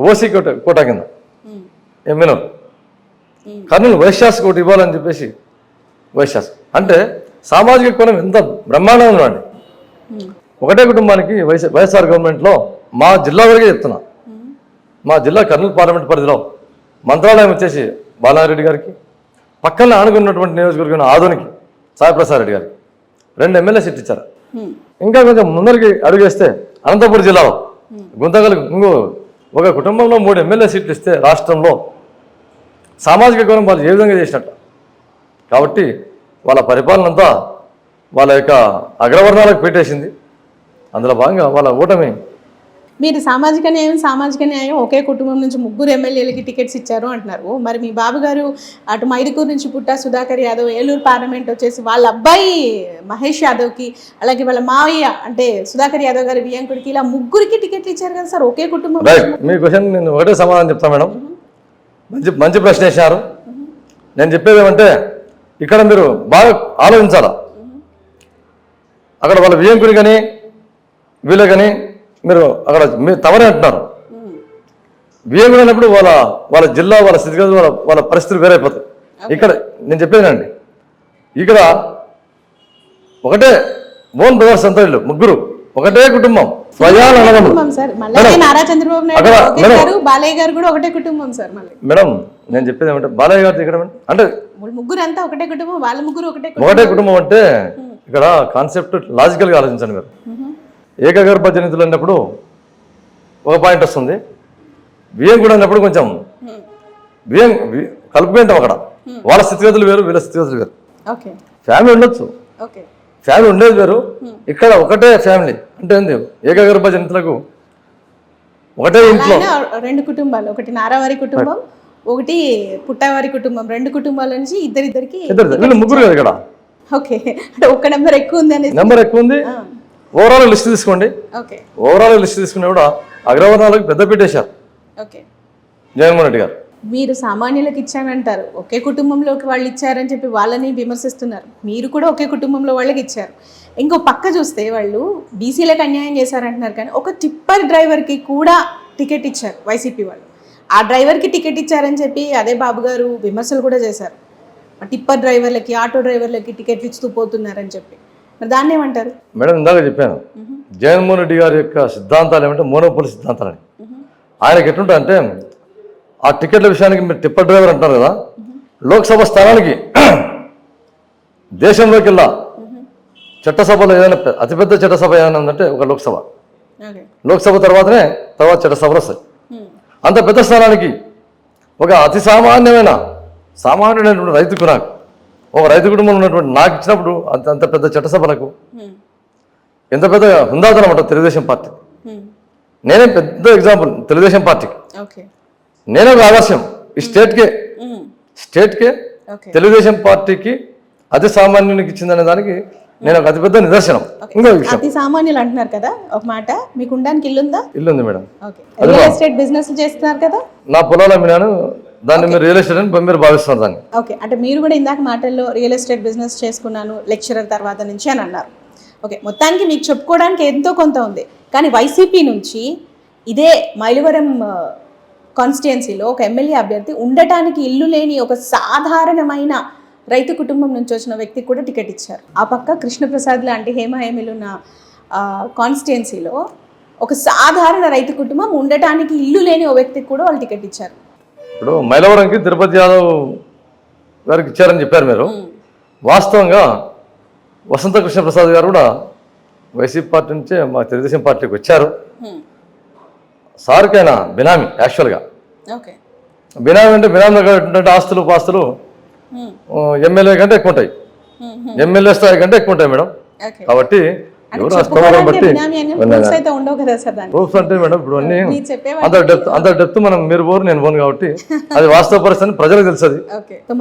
OC quota కింద ఎమ్మెల్యే, కర్నూలు వైశ్యాస్ ఒకటి ఇవ్వాలని చెప్పేసి వైశ్యాస్ అంటే సామాజిక కోణం ఎంత బ్రహ్మాండంగా ఉందండి. ఒకటే కుటుంబానికి వైఎస్ఆర్ గవర్నమెంట్లో మా జిల్లా వరకే చెప్తున్నా, మా జిల్లా కర్నూలు పార్లమెంట్ పరిధిలో మంత్రాలయం వచ్చేసి బాలారెడ్డి గారికి, పక్కన ఆనుకున్నటువంటి నియోజకవర్గం ఆదోనికి సాయిప్రసాద్ రెడ్డి గారికి 2 ఎమ్మెల్యే సీట్లు ఇచ్చారు. ఇంకా కొంచెం ముందరికి అడుగేస్తే అనంతపురం జిల్లాలో గుంతకల్కి ఇంకో ఒక కుటుంబంలో 3 ఎమ్మెల్యే సీట్లు ఇస్తే రాష్ట్రంలో సామాజిక కోణం వాళ్ళు ఏ విధంగా చేసినట్టు. కాబట్టి వాళ్ళ పరిపాలన అంతా వాళ్ళ యొక్క అగ్రవర్ణాలకు పెట్టేసింది. అందులో భాగంగా వాళ్ళ ఓటమి. మీరు సామాజిక న్యాయం ఒకే కుటుంబం నుంచి 3 ఎమ్మెల్యేలకి టికెట్స్ ఇచ్చారు అంటున్నారు. మరి మీ బాబు గారు అటు మైదుకూరు నుంచి పుట్టా సుధాకర్ యాదవ్, ఏలూరు పార్లమెంట్ వచ్చేసి వాళ్ళ అబ్బాయి మహేష్ యాదవ్కి, అలాగే వాళ్ళ మావయ్య అంటే సుధాకర్ యాదవ్ గారి వియంకుడికి, ఇలా 3కి టికెట్లు ఇచ్చారు కదా సార్ ఒకే కుటుంబం. రైట్, మీ క్వశ్చన్ నేను ఒకటే సమాధానం చెప్తాను మేడం. మంచి ప్రశ్న వేసినారు. నేను చెప్పేది ఏమంటే ఇక్కడ మీరు బాగా ఆలోచించాలా. అక్కడ వాళ్ళ వియంకుడి కానీ వీళ్ళ కానీ మీరు అక్కడ మీరు తమరే అంటున్నారు. వియంకుడు అన్నప్పుడు వాళ్ళ జిల్లా, వాళ్ళ స్థితిగతులు, వాళ్ళ పరిస్థితులు వేరైపోతాయి. ఇక్కడ నేను చెప్పేదండి, ఇక్కడ ఒకటే ఓన్ బ్రదర్స్ అంతా వీళ్ళు 3 ఒకటే కుటుంబం, స్వయాన మేడం. నేను చెప్పేది ఏమంటే బాలయ్య గారి ఇక్కడ అంటే 3 అంతా ఒకటే కుటుంబం, వాళ్ళ 3 ఒకటే కుటుంబం అంటే ఇక్కడ కాన్సెప్ట్ లాజికల్గా ఆలోచించండి మీరు. ఏకగర్భ జనితులు అన్నప్పుడు ఒక పాయింట్ వస్తుంది, బియ్యం కూడా అన్నప్పుడు కొంచెం బియ్యం కలుపుకుంటాం. అక్కడ వాళ్ళ స్థితిగతులు వేరు, వీళ్ళ స్థితిగతులు వేరు. ఫ్యామిలీ ఉండొచ్చు, ఫ్యామిలీ ఉండేది వేరు. ఇక్కడ ఒకటే ఫ్యామిలీ అంటే ఏంది, ఏకగర్భ జనితులకు ఒకటే ఇంట్లో 2 కుటుంబాలు, ఒకటి నారావారి కుటుంబం, ఒకటి పుట్టావారి కుటుంబం, 2 కుటుంబాల నుంచి ఇద్దరికి వీళ్ళు 3 కదా ఇక్కడ. ఓకే, అంటే ఒక నెంబర్ ఎక్కువ ఉంది అనేది. నెంబర్ ఎక్కువ ఉంది. ఓవరాల్ లిస్ట్ తీసుకోండి. ఓవరాల్ లిస్ట్ తీసుకున్నా కూడా అగ్రవర్ణాలకు పెద్ద పెట్టేశారు జగన్మోహన్ రెడ్డి గారు. మీరు సామాన్యులకు ఇచ్చానంటారు, ఒకే కుటుంబంలోకి వాళ్ళు ఇచ్చారని చెప్పి వాళ్ళని విమర్శిస్తున్నారు. మీరు కూడా ఒకే కుటుంబంలో వాళ్ళకి ఇచ్చారు. ఇంకో పక్క చూస్తే వాళ్ళు బీసీలకు అన్యాయం చేశారంటున్నారు, కానీ ఒక టిప్పర్ డ్రైవర్కి కూడా టికెట్ ఇచ్చారు వైసీపీ వాళ్ళు. ఆ డ్రైవర్కి టికెట్ ఇచ్చారని చెప్పి అదే బాబు గారు విమర్శలు కూడా చేశారు. టిప్పర్ డ్రైవర్లకి, ఆటో డ్రైవర్లకి టికెట్లు ఇస్తూ పోతున్నారని చెప్పి. మరి దాన్ని ఏమంటారు మేడం? ఇందాక చెప్పాను, జగన్మోహన్ రెడ్డి గారి యొక్క సిద్ధాంతాలు ఏమంటే మోనోపోలి సిద్ధాంతాలని. ఆయనకి ఎట్లుంటా అంటే ఆ టికెట్ల విషయానికి మీరు టిప్పర్ డ్రైవర్ అంటారు కదా, లోక్సభ స్థానానికి దేశంలోకి వెళ్ళా చట్టసభలో ఏదైనా అతిపెద్ద చట్టసభ ఏదైనా ఉందంటే ఒక లోక్సభ. లోక్సభ తర్వాత చట్టసభలు వస్తాయి. అంత పెద్ద స్థానానికి ఒక అతి సామాన్యుడైనటువంటి రైతుకు, నాకు ఒక రైతు కుటుంబంలో ఉన్నటువంటి నాకు ఇచ్చినప్పుడు అంత పెద్ద చట్టసభలకు ఎంత పెద్ద హుందాతనం అంటారు తెలుగుదేశం పార్టీ. నేనే పెద్ద ఎగ్జాంపుల్ తెలుగుదేశం పార్టీకి. నేనే ఒక ఆదర్శం ఈ స్టేట్కే తెలుగుదేశం పార్టీకి అతి సామాన్యునికి ఇచ్చిందనే దానికి నేను ఒక అతిపెద్ద నిదర్శనం. ఇంకో విషయం, అతి సామాన్యులు అంటున్నారు కదా, ఒక మాట, మీకు ఉండడానికి ఇల్లుందా? ఇల్లుంది మేడం. రియల్ ఎస్టేట్ బిజినెస్ చేస్తున్నారు కదా? నా పొలాలు అమ్మినాను, దాన్ని మీరు రియల్ ఎస్టేట్ అని మీరు భావిస్తున్నారు దాన్ని. ఓకే, అంటే మీరు కూడా ఇందాక మాటల్లో రియల్ ఎస్టేట్ బిజినెస్ చేసుకున్నాను లెక్చరర్ తర్వాత నుంచి అని అన్నారు. ఓకే, మొత్తానికి మీకు చెప్పుకోవడానికి ఎంతో కొంత ఉంది. కానీ వైసీపీ నుంచి ఇదే మైలవరం కాన్స్టిట్యుయెన్సీలో ఒక ఎమ్మెల్యే అభ్యర్థి ఉండటానికి ఇల్లు లేని ఒక సాధారణమైన రైతు కుటుంబం నుంచి వచ్చిన వ్యక్తికి కూడా టికెట్ ఇచ్చారు. ఆ పక్క కృష్ణప్రసాద్ లాంటి హేమహేమిలు ఉన్న కాన్స్టిట్యుయెన్సీలో ఒక సాధారణ రైతు కుటుంబం ఉండటానికి ఇల్లు లేని ఓ వ్యక్తికి కూడా వాళ్ళు టికెట్ ఇచ్చారు. ఇప్పుడు మైలవరంకి తిరుపతి యాదవ్ గారికి ఇచ్చారని చెప్పారు మీరు. వాస్తవంగా వసంత కృష్ణప్రసాద్ గారు కూడా వైసీపీ పార్టీ నుంచే మా తెలుగుదేశం పార్టీకి వచ్చారు. సార్కి ఆయన బినామీ. యాక్చువల్గా బినామీ అంటే బినామీ దగ్గర ఆస్తులు పాస్తులు ఎమ్మెల్యే కంటే ఎక్కువ ఉంటాయి, ఎమ్మెల్యే స్థాయి కంటే ఎక్కువ ఉంటాయి మేడం. కాబట్టి ఎవరు అస్తమానం బట్టి ప్రూఫ్స్ అంటే మేడం ఇప్పుడు అన్ని అంత డెప్త్ మనం మీరు పోరు నేను పోను కాబట్టి అది వాస్తవ పరిస్థితి ప్రజలకు తెలుస్తుంది.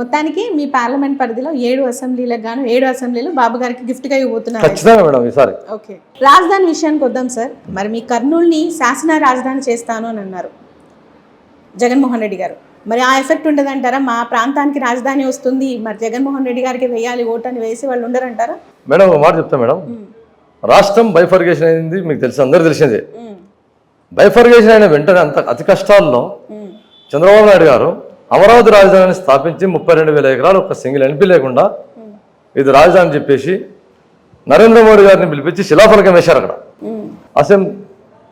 మొత్తానికి మీ పార్లమెంట్ పరిధిలో 7 అసెంబ్లీలకు గాను 7 అసెంబ్లీలు బాబు గారికి గిఫ్ట్ గా ఇవ్వబోతున్నారు. ఖచ్చితంగా మేడం ఈసారి. ఓకే, రాజధాని విషయానికి వద్దాం సార్. మరి మీ కర్నూలుని శాసన రాజధాని చేస్తాను అని అన్నారు జగన్మోహన్ రెడ్డి గారు. మరి ఆ ఎఫెక్ట్ ఉండదంటారా? మా ప్రాంతానికి రాజధాని వస్తుంది, మరి జగన్మోహన్ రెడ్డి గారికి వేయాలి ఓటు అని వేసి వాళ్ళు ఉండరంటారా? మేడం ఒక మాట చెప్తా మేడం, రాష్ట్రం బైఫర్గేషన్ అయింది మీకు తెలిసి అందరూ తెలిసిందే. బైఫర్గేషన్ అయిన వెంటనే అతి కష్టాల్లో చంద్రబాబు నాయుడు గారు అమరావతి రాజధానిని స్థాపించి 32,000 ఎకరాలు ఒక సింగిల్ ఎన్పీ లేకుండా ఇది రాజధాని చెప్పేసి నరేంద్ర మోడీ గారిని పిలిపించి శిలాఫలకం వేశారు అక్కడ.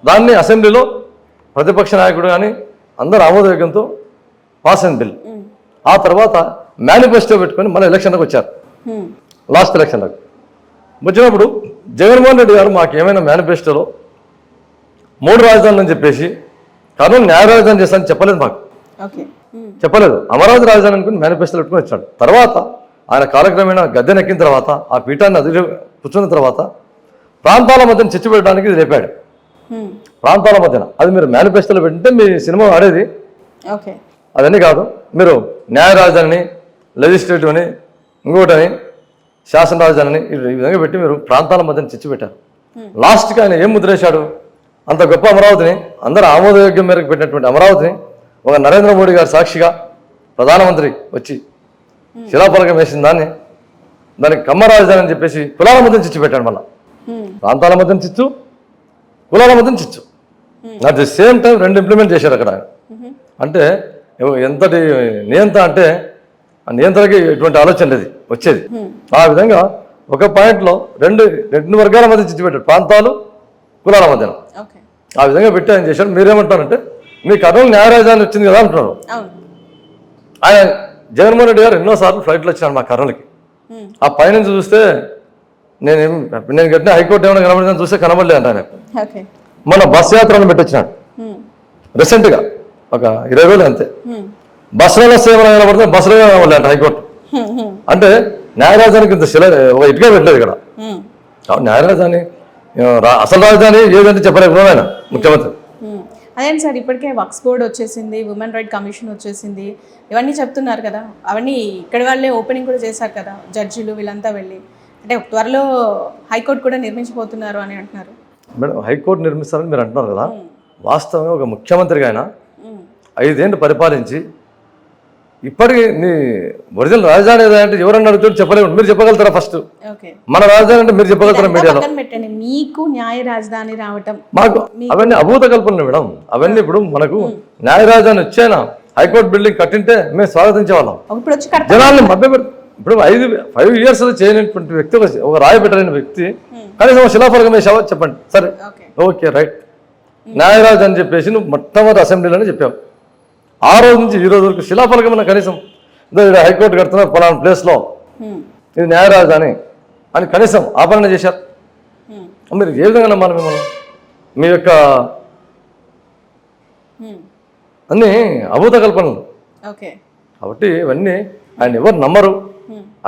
దాన్ని అసెంబ్లీలో ప్రతిపక్ష నాయకుడు కానీ అందరూ ఆమోదయోగ్యంతో పాస్ అయిన బిల్. ఆ తర్వాత మేనిఫెస్టో పెట్టుకొని మన ఎలక్షన్లకు వచ్చారు. లాస్ట్ ఎలక్షన్లకు వచ్చినప్పుడు జగన్మోహన్ రెడ్డి గారు మాకు ఏమైనా మేనిఫెస్టోలో 3 రాజధానులు అని చెప్పేసి కర్నూలు న్యాయ రాజధాని చేస్తానని చెప్పలేదు, మాకు చెప్పలేదు. అమరావతి రాజధాని అనుకుని మేనిఫెస్టోలో పెట్టుకుని వచ్చాడు. తర్వాత ఆయన కాలక్రమేణా గద్దెనెక్కిన తర్వాత ఆ పీఠాన్ని అదిరి కూర్చున్న తర్వాత ప్రాంతాల మధ్యన చిచ్చు పెట్టడానికి ఇది రేపాడు. ప్రాంతాల మధ్యన అది మీరు మేనిఫెస్టోలో పెట్టింటే మీ సినిమా ఆడేది. అదన్నీ కాదు, మీరు న్యాయ రాజధానిని, లెజిస్లేటివ్ అని, ఇంకోటని, శాసన రాజధానిని ఈ విధంగా పెట్టి మీరు ప్రాంతాల మధ్యన చిచ్చు పెట్టారు. లాస్ట్కి ఆయన ఏం ముద్రేశాడు? అంత గొప్ప అమరావతిని, అందరూ ఆమోదయోగ్యం మేరకు పెట్టినటువంటి అమరావతిని ఒక నరేంద్ర మోడీ గారు సాక్షిగా ప్రధానమంత్రి వచ్చి శిలాఫలకం వేసిన దానికి కమ్మ రాజధాని అని చెప్పేసి కులాల మధ్యన చిచ్చు పెట్టాడు. మళ్ళీ ప్రాంతాల మధ్యన చిచ్చు, కులాల మధ్యన చిచ్చు. At the same time 2 implement చేశారు అక్కడ. అంటే ఎంతటి నియంత అంటే ఆ నియంత్రణకి ఎటువంటి ఆలోచన లేదు వచ్చేది. ఆ విధంగా ఒక పాయింట్లో రెండు వర్గాల మధ్య చిచ్చు పెట్టాడు, ప్రాంతాలు కులాల మధ్యన. ఆ విధంగా పెట్టి ఆయన చేశాడు. మీరేమంటారంటే మీ కర్నూలు న్యాయ రాజధాని వచ్చింది కదా అంటున్నారు. ఆయన జగన్మోహన్ రెడ్డి గారు ఎన్నోసార్లు ఫ్లైట్లో వచ్చాను మా కర్నూలుకి. ఆ పైనుంచి చూస్తే నేను కట్టిన హైకోర్టు ఏమైనా కనబడిందని చూస్తే కనబడలేదు అంట ఆయన. మన బస్ యాత్రను పెట్టొచ్చినాడు రీసెంట్గా, ఒక 20 రోజులు అంతే. బస్సులో సేవలు కనబడితే బస్సులో కనబడలే అంట హైకోర్టు. అంటే న్యాయ రాజధానికి ఇంత ఒక ఇటుగా పెట్టలేదు ఇక్కడ. న్యాయ రాజధాని అసలు రాజధాని ఏదంటే చెప్పలేకపోయినా ఆయన ముఖ్యమంత్రి. అదేంటి సార్, ఇప్పటికే వక్స్ బోర్డ్ వచ్చేసింది, ఉమెన్ రైట్ కమిషన్ వచ్చేసింది, ఇవన్నీ చెప్తున్నారు కదా. అవన్నీ ఇక్కడ వాళ్ళే ఓపెనింగ్ కూడా చేశారు కదా, జడ్జిలు వీళ్ళంతా వెళ్ళి. అంటే త్వరలో హైకోర్టు కూడా నిర్మించబోతున్నారు అని అంటున్నారు. మేడం హైకోర్టు నిర్మిస్తారని మీరు అంటున్నారు కదా, వాస్తవంగా ఒక ముఖ్యమంత్రిగా ఆయన 5 ఏళ్ళు పరిపాలించి ఇప్పటికీ నీ ఒరిజినల్ రాజధాని ఏదంటే ఎవరన్నా అడుగుతుంటే చెప్పలేము. మీరు చెప్పగలుగుతారా? ఫస్ట్ మన రాజధాని అంటే మీరు చెప్పగలుగుతారా? మీడియాలో మీకు న్యాయ రాజధాని రావటం మాకు అవన్నీ అభూత కల్పనలు మేడం. అవన్నీ ఇప్పుడు మనకు న్యాయ రాజధాని వచ్చేనా హైకోర్టు బిల్డింగ్ కట్టింటే మేము స్వాగతించే వాళ్ళం. జనాల్ని మభ్య ఇప్పుడు 5 years చేయనటువంటి వ్యక్తి, ఒక రాయి పెట్టలేని వ్యక్తి కనీసం శిలాఫలకం వేసావా చెప్పండి. సరే ఓకే రైట్, న్యాయ రాజధాని చెప్పేసి నువ్వు మొట్టమొదటి అసెంబ్లీలోనే చెప్పావు. ఆ రోజు నుంచి ఈ రోజు వరకు శిలాఫలకం కనీసం హైకోర్టు కడుతున్నారు పలానా ప్లేస్లో ఇది న్యాయ రాజధాని అని కనీసం ఆపరణ చేశారు. మీరు ఏ విధంగా నమ్మాలి మిమ్మల్ని? మీ యొక్క అన్నీ అభూత కల్పనలు. కాబట్టి ఇవన్నీ ఆయన ఎవరు నమ్మరు.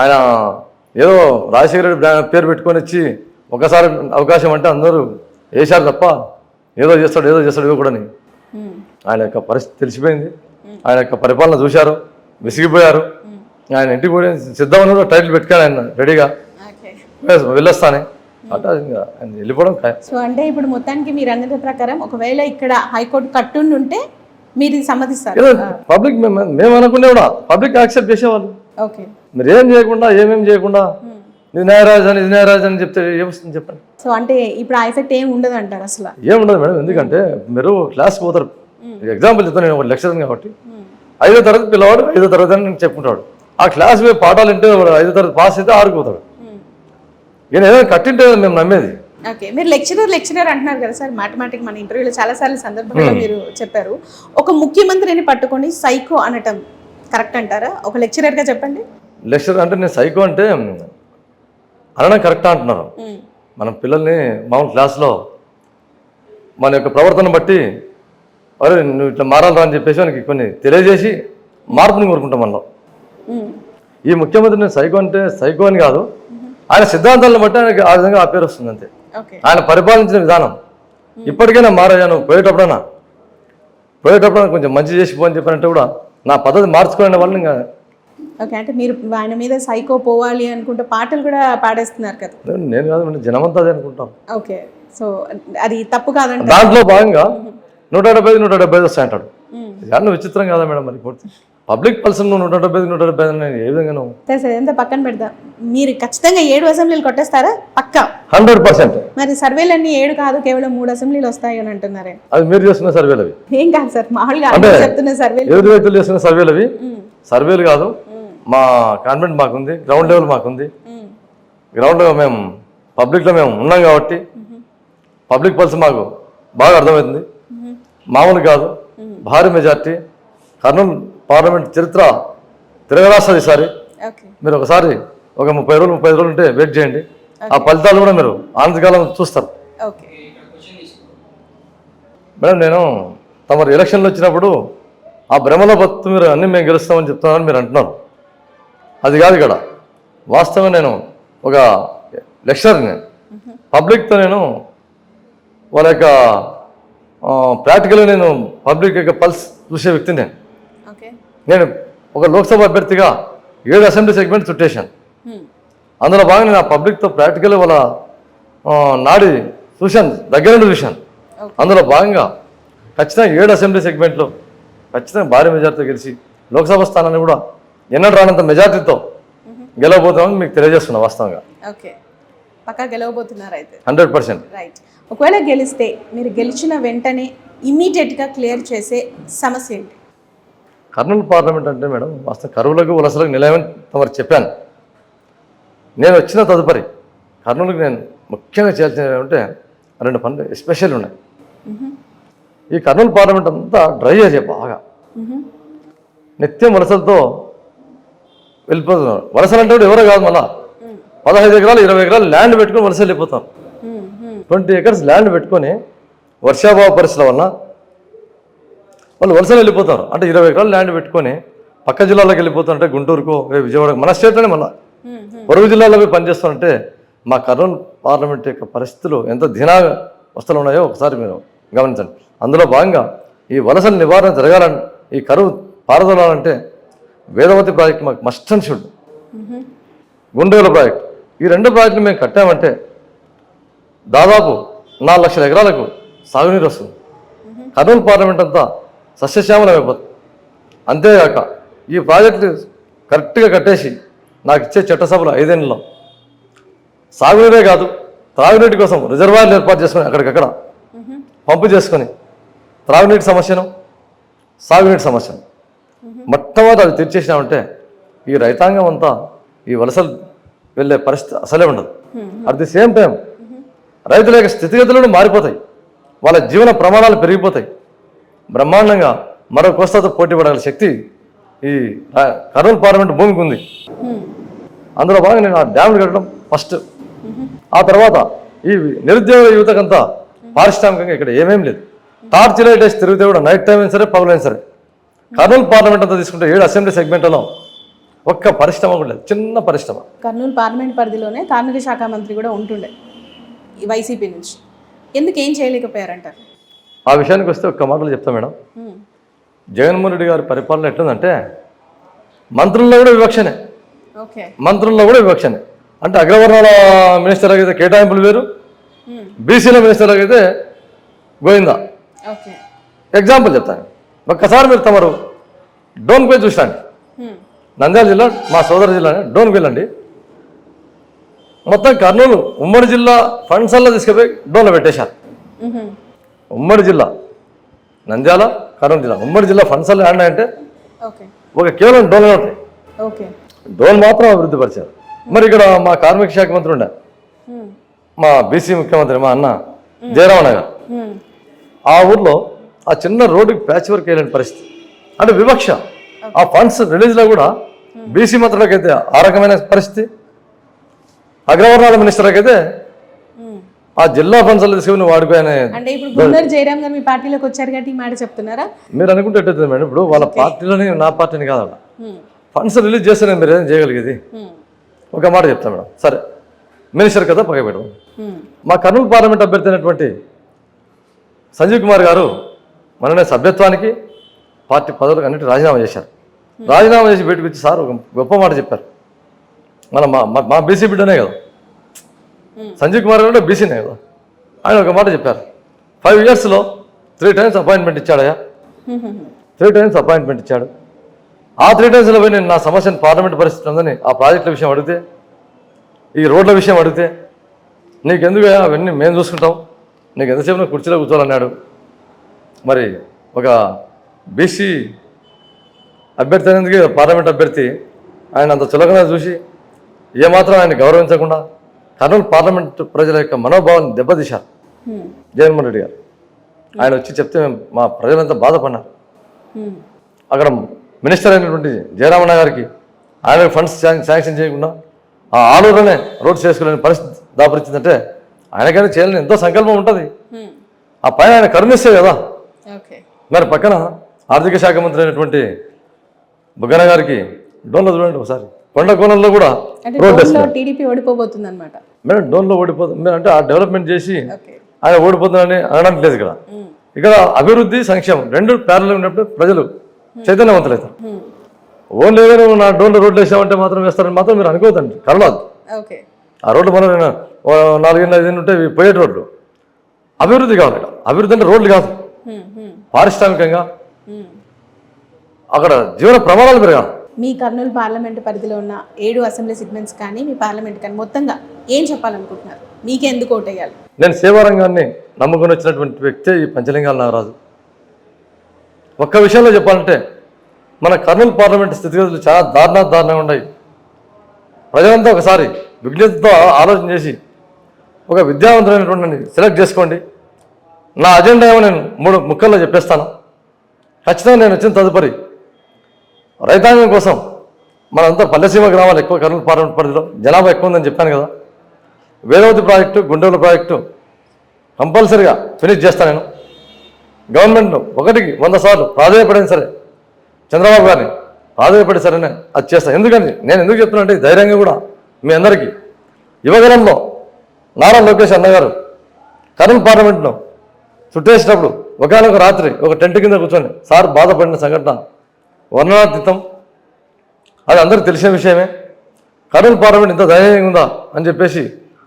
ఆయన ఏదో రాజశేఖర రెడ్డి పేరు పెట్టుకొని వచ్చి ఒకసారి అవకాశం అంటే అందరూ వేశారు తప్ప ఏదో చేస్తాడు ఇవ్వకూడని. ఆయన యొక్క పరిస్థితి తెలిసిపోయింది. ఆయన యొక్క పరిపాలన చూశారు, విసిగిపోయారు. ఆయన ఇంటికి పోయి సిద్ధమని కూడా టైటిల్ పెట్టుకాను ఆయన రెడీగా వెళ్ళొస్తానే అంటే ఆయన వెళ్ళిపోవడం. సో అంటే ఇప్పుడు మొత్తానికి మీరు అన్నది ప్రకారం ఒకవేళ ఇక్కడ హైకోర్టు కట్టుండి ఉంటే మీరు సమ్మతిస్తారు? పబ్లిక్ మేము అనుకునే కూడా పబ్లిక్ యాక్సెప్ట్ చేసేవాళ్ళు. మీరు ఏమేం చేయకుండా ఇది న్యాయ రాజధాని చెప్తే ఏమొస్తుంది చెప్పండి. సో అంటే ఇప్పుడు ఆ ఎఫెక్ట్ ఏమి ఉండదు అంటారు? అసలు ఏముండదు మేడం. ఎందుకంటే మీరు క్లాస్కి పోతారు, ఎగ్జాంపుల్ చెప్తాను, నేను ఒక లెక్చరర్ కాబట్టి 5వ తరగతి పిల్లవాడు 5వ తరగతి అని నేను చెప్పుకుంటాడు. ఆ క్లాస్ పోయి పాఠాలు వింటే 5వ తరగతి పాస్ అయితే 6కి పోతాడు. ఈయన ఏదైనా కట్టింటే మేము నమ్మేది. ఓకే, మీరు లెక్చరర్ అంటున్నారు కదా సార్. మ్యాథమెటిక్స్ మన ఇంటర్వ్యూలో చాలాసార్లు సందర్భంగా మీరు చెప్పారు. ఒక ముఖ్యమంత్రిని పట్టుకొని సైకో అనటం కరెక్ట్ అంటారా? ఒక లెక్చరర్గా చెప్పండి. లెక్చరర్ అంటే నేను సైకో అంటే అనడం కరెక్టా అంటున్నారు. మనం పిల్లల్ని మామూలు క్లాస్లో మన యొక్క ప్రవర్తన బట్టి అరే నువ్వు ఇట్లా మారాలరా అని చెప్పేసి మనకి కొన్ని తెలియజేసి మార్పుని కోరుకుంటాం మనలో. ఈ ముఖ్యమంత్రి నేను సైకో అంటే సైకో అని కాదు, ఆయన సిద్ధాంతాలను బట్టి ఆయనకి ఆ విధంగా ఆ పేరు వస్తుంది అంతే. ఆయన పరిపాలించిన విధానం ఇప్పటికైనా మారయ్యా, నువ్వు పోయేటప్పుడైనా కొంచెం మంచి చేసిపో అని చెప్పానంటే కూడా నా పద్ధతి మార్చుకోవాలనే వాళ్ళు ఇంకా. ఓకే, అంటే మీరు ఆయన మీద సైకో పోవాలి అనుకుంటే పాటలు కూడా పాడేస్తున్నారు కదా? నేను కాదు, జనమంతా అదే అనుకుంటాను. ఓకే, సో అది తప్పు కాదంటే దాంట్లో భాగంగా 175 వస్తాయి అంటాడు. ఇది అన్న విచిత్రం కాదా మేడం? మరి పబ్లిక్ పర్సన్ 170 నేను ఏ విధంగా నువ్వు సరే సరే ఎంత పక్కన పెడదాం. మీరు ఖచ్చితంగా 7 అసెంబ్లీలు కొట్టేస్తారా? పక్కా 100%. మరి సర్వేలన్నీ 7 కాదు, కేవలం 3 అసెంబ్లీలు వస్తాయి అని అంటున్నారే. అది మీరు చేస్తున్న సర్వేలు అవి. ఏం కాదు సార్, మామూలుగా అంటే అందరూ చెప్తున్న సర్వేలు. ఎవరి రైతులు చేస్తున్న సర్వేలు అవి. సర్వేలు కాదు, మా కాన్ఫిడెంట్ మాకుంది, గ్రౌండ్ లెవెల్ మాకుంది. గ్రౌండ్లో మేము పబ్లిక్లో మేము ఉన్నాం కాబట్టి పబ్లిక్ పల్స్ మాకు బాగా అర్థమవుతుంది. మామూలు కాదు, భారీ మెజార్టీ. కర్నూలు పార్లమెంట్ చరిత్ర తిరగరాస్తుంది ఈసారి. ఓకే. మీరు ఒకసారి ఒక 30 రోజులు ఉంటే వెయిట్ చేయండి. ఆ ఫలితాలు కూడా మీరు ఆనందకాలం చూస్తారు. ఓకే మేడం, నేను తమరు ఎలక్షన్లు వచ్చినప్పుడు ఆ భ్రమలో బతు మీరు అన్నీ మేము గెలుస్తామని చెప్తున్నారని మీరు అంటున్నారు. అది కాదు ఇక్కడ వాస్తవంగా. నేను ఒక లెక్చరర్, నేను పబ్లిక్తో నేను వాళ్ళ యొక్క ప్రాక్టికల్గా నేను పబ్లిక్ యొక్క పల్స్ చూసే వ్యక్తిని. నేను ఒక లోక్సభ అభ్యర్థిగా 7 అసెంబ్లీ సెగ్మెంట్ చుట్టేశాను. అందులో భాగంగా నేను ఆ పబ్లిక్తో ప్రాక్టికల్ వాళ్ళ నాడి చూశాను, దగ్గర నుండి చూశాను. అందులో భాగంగా ఖచ్చితంగా 7 అసెంబ్లీ సెగ్మెంట్లో ఖచ్చితంగా భారీ మెజార్టీతో గెలిచి లోక్సభ స్థానాన్ని కూడా ఎన్నడూ రానంత మెజార్టీతో గెలవబోతామని మీకు తెలియజేస్తున్నా. వాస్తవంగా ఓకే, పక్కా గెలవబోతున్నారు అయితే. 100%. రైట్. ఒకవేళ గెలిస్తే మీరు గెలిచిన వెంటనే ఇమ్మీడియట్గా క్లియర్ చేసే సమస్య ఏంటి? కర్నూలు పార్లమెంట్ అంటే మేడం వాస్తవం కరువులకు వలసలకు నిలయమని తమరు చెప్పాను. నేను వచ్చిన తదుపరి కర్నూలుకి నేను ముఖ్యంగా చేయాల్సినవి అంటే 2 పనులు ఎస్పెషల్ ఉన్నాయి. ఈ కర్నూలు పార్లమెంట్ అంతా డ్రై ఏరియా, బాగా నిత్యం వలసలతో వెళ్ళిపోతున్నారు. వలసలు అంటే ఎవరో కాదు, మళ్ళా 15 ఎకరాలు 20 ఎకరాలు ల్యాండ్ పెట్టుకుని వలస వెళ్ళిపోతాం. 20 acres ల్యాండ్ పెట్టుకొని వర్షాభావ పరిస్థితుల వల్ల వాళ్ళు వలసలు వెళ్ళిపోతారు. అంటే 20 ఎకరాలు ల్యాండ్ పెట్టుకొని పక్క జిల్లాలోకి వెళ్ళిపోతారంటే గుంటూరుకు, విజయవాడ, మన స్టేట్లోనే మళ్ళీ పొరుగు జిల్లాలో పోయి పనిచేస్తారంటే మా కర్నూలు పార్లమెంట్ యొక్క పరిస్థితులు ఎంత దీనావస్థలు ఉన్నాయో ఒకసారి మీరు గమనించండి. అందులో భాగంగా ఈ వలసల నివారణ జరగాలని, ఈ కరువు పారదోలాలంటే వేదవతి ప్రాజెక్ట్ మాకు మస్ట్ అండ్ షుడ్, గుండెల ప్రాజెక్ట్, ఈ 2 ప్రాజెక్టులు మేము కట్టామంటే దాదాపు 4 లక్షల ఎకరాలకు సాగునీరు వస్తుంది. కర్నూలు పార్లమెంట్ అంతా సస్యశ్యామలం అయిపోతుంది. అంతేగాక ఈ ప్రాజెక్టు కరెక్ట్గా కట్టేసి నాకు ఇచ్చే చట్టసభలో 5 ఏళ్ళలో సాగునీరే కాదు, త్రాగునీటి కోసం రిజర్వాయర్లు ఏర్పాటు చేసుకొని అక్కడికక్కడ పంపు చేసుకొని త్రాగునీటి సమస్యను, సాగునీటి సమస్యను మొట్టమొదటి అది తీర్చేసినామంటే ఈ రైతాంగం అంతా ఈ వలసలు వెళ్ళే పరిస్థితి అసలే ఉండదు. అట్ ది సేమ్ టైం రైతుల యొక్క స్థితిగతులను మారిపోతాయి, వాళ్ళ జీవన ప్రమాణాలు పెరిగిపోతాయి. బ్రహ్మాండంగా మరో కోస్తాతో పోటీ పడగల శక్తి ఈ కర్నూలు పార్లమెంట్ భూమికి ఉంది. అందులో భాగంగా నేను ఆ డ్యామ్లు కట్టడం ఫస్ట్. ఆ తర్వాత ఈ నిరుద్యోగ యువతకంతా పారిశ్రామికంగా ఇక్కడ ఏమేం లేదు, టార్చ్ లైట్ వేసి తిరిగితే కూడా నైట్ టైం అయినా సరే పగలైనా సరే. కర్నూలు పార్లమెంట్ అంతా తీసుకుంటే 7 అసెంబ్లీ సెగ్మెంట్లలో ఒక్క పరిశ్రమ కూడా లేదు, చిన్న పరిశ్రమ. కర్నూలు పార్లమెంట్ పరిధిలోనే కార్మిక శాఖ మంత్రి కూడా ఉంటుండే ఈ వైసీపీ నుంచి, ఎందుకు ఏం చేయలేకపోయారంటారు? ఆ విషయానికి వస్తే ఒక్క మాటలు చెప్తా మేడం. జగన్మోహన్ రెడ్డి గారి పరిపాలన ఎట్లుందంటే మంత్రుల్లో కూడా వివక్షనే, ఓకే, మంత్రుల్లో కూడా వివక్షనే. అంటే అగ్రవర్ణాల మినిస్టర్లకు అయితే కేటాయింపులు వేరు, బీసీల మినిస్టర్లకు అయితే గోవిందా. ఓకే, ఎగ్జాంపుల్ చెప్తాను. ఒక్కసారి మీరు తమరు డోన్కి పోయి చూసండి. నంద్యాల జిల్లా మా సోదర జిల్లానే, డోన్కి వెళ్ళండి. మొత్తం కర్నూలు ఉమ్మడి జిల్లా ఫండ్స్ అల్లా తీసుకుపోయి డోన్లో పెట్టేశారు. ఉమ్మడి జిల్లా నంద్యాల, కర్నూలు జిల్లా ఉమ్మడి జిల్లా ఫండ్స్ అల్లా అంటే ఒక కేవలం డోన్లో ఉంటాయి. డోన్ మాత్రం అభివృద్ధి పరిచారు. మరి ఇక్కడ మా కార్మిక శాఖ మంత్రి ఉండే, మా బీసీ ముఖ్యమంత్రి మా అన్న జయరామన్న గారు, ఆ ఊర్లో ఆ చిన్న రోడ్డుకి ప్యాచ్ వర్క్ వేయలేని పరిస్థితి. అంటే వివక్ష. ఆ ఫండ్స్ రిలీజ్లో కూడా బీసీ మంత్రులకైతే ఆ రకమైన పరిస్థితి, అగ్రవర్ణాల మినిస్టర్లకైతే ఆ జిల్లా ఫండ్స్ తీసుకుని వాడుకోనే. అంటే ఇప్పుడు గుండూరు జయరామ్ గారు మీ పార్టీలోకి వచ్చారు కాబట్టి ఈ మాట చెప్తున్నారా? మీరు అనుకుంటే ఎట్టుంది మేడం, ఇప్పుడు వాళ్ళ పార్టీలోని నా పార్టీని కాదు, ఫండ్స్ రిలీజ్ చేస్తే మీరు ఏదైనా చేయగలిగేది. ఒక మాట చెప్తాను మేడం, సరే మినిస్టర్ కదా పక్క పెడదాం. మా కర్నూలు పార్లమెంట్ అభ్యర్థి అయినటువంటి సంజీవ్ కుమార్ గారు మననే సభ్యత్వానికి పార్టీ పదవులకు అన్నిటి రాజీనామా చేశారు. రాజీనామా చేసి బయటకు వచ్చి సార్ ఒక గొప్ప మాట చెప్పారు. మన మా బీసీ బిడ్డనే కదా సంజీవ్ కుమార్ గారు, బీసీనే కదా. ఆయన ఒక మాట చెప్పారు, 5 yearsలో 3 times అపాయింట్మెంట్ ఇచ్చాడయా. 3 times అపాయింట్మెంట్ ఇచ్చాడు. ఆ 3 times పోయి నేను నా సమస్యను పార్లమెంట్ పరిస్థితి ఉందని ఆ ప్రాజెక్టుల విషయం అడిగితే, ఈ రోడ్ల విషయం అడిగితే, నీకెందుకు అవన్నీ మేము చూసుకుంటాం, నీకు ఎంతసేపు నువ్వు కుర్చీలో కూర్చోవాలన్నాడు. మరి ఒక బీసీ అభ్యర్థి అనేది పార్లమెంట్ అభ్యర్థి ఆయన అంత చులకన చూసి ఏమాత్రం ఆయన గౌరవించకుండా కర్నూలు పార్లమెంట్ ప్రజల యొక్క మనోభావాన్ని దెబ్బతీశారు జగన్మోహన్ రెడ్డి గారు. ఆయన వచ్చి చెప్తే మా ప్రజలంతా బాధపడినారు. అక్కడ మినిస్టర్ అయినటువంటి జయరామన్న గారికి ఆయన ఫండ్స్ శాంక్షన్ చేయకుండా ఆ ఆలూరులోనే రోడ్స్ చేసుకోలేని పరిస్థితి దాపరిచిందంటే ఆయనకైనా చేయాలని ఎంతో సంకల్పం ఉంటుంది. ఆ పైన ఆయన కరుణిస్తే కదా. మరి పక్కన ఆర్థిక శాఖ మంత్రి అయినటువంటి బుగ్గన గారికి డోన్లో చూడండి ఒకసారి, కొండ కోణంలో కూడా రోడ్ టీడీపీ ఓడిపోబోతుంది అనమాట. మేడం డోన్లో ఓడిపోతుంది అంటే ఆ డెవలప్మెంట్ చేసి ఆయన ఓడిపోతుందని అనడానికి లేదు. ఇక్కడ అభివృద్ధి సంక్షేమం రెండు ప్యారల్ ఉన్నప్పుడు ప్రజలు చైతన్యవంతులవుతారు. ఓన్లీ ఏదైనా నా డోన్లో రోడ్లు వేసామంటే మాత్రం వేస్తారని మాత్రం మీరు అనుకోవద్దండి, కరలాదు. ఆ రోడ్లు మనం 4-5 ఉంటే పోయేటి రోడ్లు. అభివృద్ధి కావాలి. అభివృద్ధి అంటే రోడ్లు కాదు, పారిశ్రామికంగా అక్కడ జీవన ప్రమాణాలు పెరగాలి. మీ కర్నూలు పార్లమెంటు పరిధిలో ఉన్న 7 అసెంబ్లీ సెగ్మెంట్స్ కానీ మీ పార్లమెంట్ కానీ మొత్తంగా ఏం చెప్పాలనుకుంటున్నారు? మీకే ఎందుకు ఓటేయాలి? నేను సేవారంగాన్ని నమ్ముకొని వచ్చినటువంటి వ్యక్తే ఈ పంచలింగాల నాగరాజు. ఒక్క విషయంలో చెప్పాలంటే మన కర్నూలు పార్లమెంట్ స్థితిగతులు చాలా దారుణంగా ఉన్నాయి. ప్రజలంతా ఒకసారి విజ్ఞతతో ఆలోచన చేసి ఒక విద్యావంతులైనటువంటి సెలెక్ట్ చేసుకోండి. నా అజెండా ఏమో నేను 3 ముక్కల్లో చెప్పేస్తాను. ఖచ్చితంగా నేను వచ్చిన తదుపరి రైతాంగం కోసం మనంతా పల్లెసీమ గ్రామాలు ఎక్కువ కర్నూలు పార్లమెంట్ పరిధిలో జనాభా ఎక్కువ ఉందని చెప్పాను కదా. వేదవతి ప్రాజెక్టు, గుంటూరు ప్రాజెక్టు కంపల్సరీగా ఫినిష్ చేస్తాను. నేను గవర్నమెంట్ 1కి 100 సార్లు ప్రాధాన్యపడిన సరే చంద్రబాబు గారిని ప్రాధాన్యపడి సరే అది చేస్తాను. ఎందుకని నేను ఎందుకు చెప్తున్నా అంటే ధైర్యంగా కూడా మీ అందరికీ యువగలంలో నారా లోకేష్ అన్నగారు కర్నూలు పార్లమెంట్ను చుట్టేసినప్పుడు ఒకనొక రాత్రి ఒక టెంట్ కింద కూర్చొని సార్ బాధపడిన సంఘటన వర్ణనాతీతం. అది అందరికీ తెలిసిన విషయమే. కర్నూలు పార్లమెంట్ ఇంత ధైర్యంగా ఉందా అని చెప్పేసి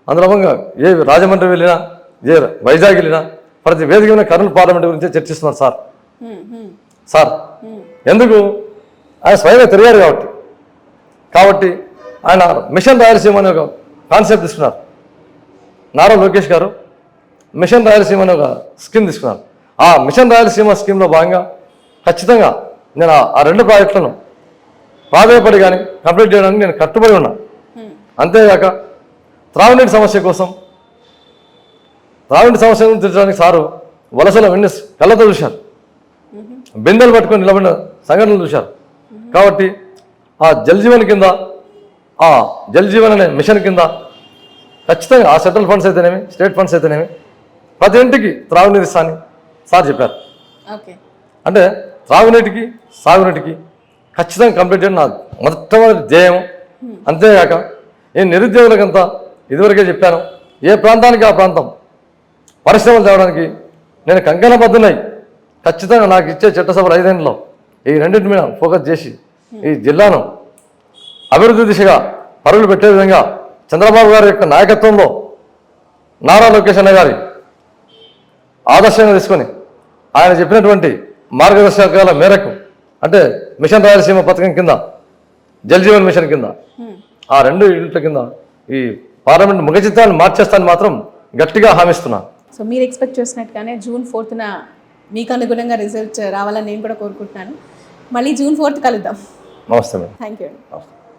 అందులోగా ఏ రాజమండ్రి వెళ్ళినా ఏ వైజాగ్ వెళ్ళినా ప్రతి వేదిక మీద కర్నూలు పార్లమెంట్ గురించి చర్చిస్తున్నారు సార్. ఎందుకు? ఆయన స్వయంగా తిరిగారు కాబట్టి ఆయన మిషన్ రాయలసీమ అనే ఒక కాన్సెప్ట్ తీసుకున్నారు. నారా లోకేష్ గారు మిషన్ రాయలసీమ అనే ఒక స్కీమ్ తీసుకున్నారు. ఆ మిషన్ రాయలసీమ స్కీమ్లో భాగంగా ఖచ్చితంగా నేను ఆ 2 ప్రాజెక్టులను ప్రాధాన్యపడి కానీ కంప్లీట్ చేయడానికి నేను కట్టుబడి ఉన్నా. అంతేగాక త్రాగునీటి సమస్య తీర్చడానికి సారు వలసల వెన్ని కళ్ళతో చూశారు, బిందెలు పట్టుకొని నిలబడిన సంఘటనలు చూశారు. కాబట్టి ఆ జల్ జీవన్ అనే మిషన్ కింద ఖచ్చితంగా ఆ సెంట్రల్ ఫండ్స్ అయితేనేమి స్టేట్ ఫండ్స్ అయితేనేమి ప్రతి ఇంటికి త్రాగునీరు ఇస్తానని సార్ చెప్పారు. అంటే త్రాగునీటికి సాగునీటికి ఖచ్చితంగా కంప్లీట్ చేయడం నా మొట్టమొదటి ధ్యేయం. అంతేగాక ఈ నిరుద్యోగులకంతా ఇదివరకే చెప్పాను, ఏ ప్రాంతానికి ఆ ప్రాంతం పరిశ్రమలు తేవడానికి నేను కంకణబద్ధునై ఖచ్చితంగా నాకు ఇచ్చే చట్టసభలు 5 ఏళ్ళలో ఈ రెండింటి మీద ఫోకస్ చేసి ఈ జిల్లాను అభివృద్ధి దిశగా పరుగులు పెట్టే విధంగా చంద్రబాబు గారి యొక్క నాయకత్వంలో నారా లోకేష్ అన్న గారి ఆదర్శంగా తీసుకొని ఆయన చెప్పినటువంటి మార్గదర్శకాల మేరకు అంటే మిషన్ రాయలసీమ పథకం కింద జల్ జీవన్ మిషన్ కింద ఆ 2 యూనిట్ల కింద ఈ పార్లమెంట్ ముఖ చిత్రాన్ని మార్చేస్తానని మాత్రం గట్టిగా హామీస్తున్నాను. సో మీరు ఎక్స్పెక్ట్ చేసినట్టుగానే June 4th మీకు అనుగుణంగా రిజల్ట్ రావాలని నేను కూడా కోరుకుంటున్నాను. మళ్ళీ June 4th కలుద్దాం. నమస్తే మేడం. Thank you.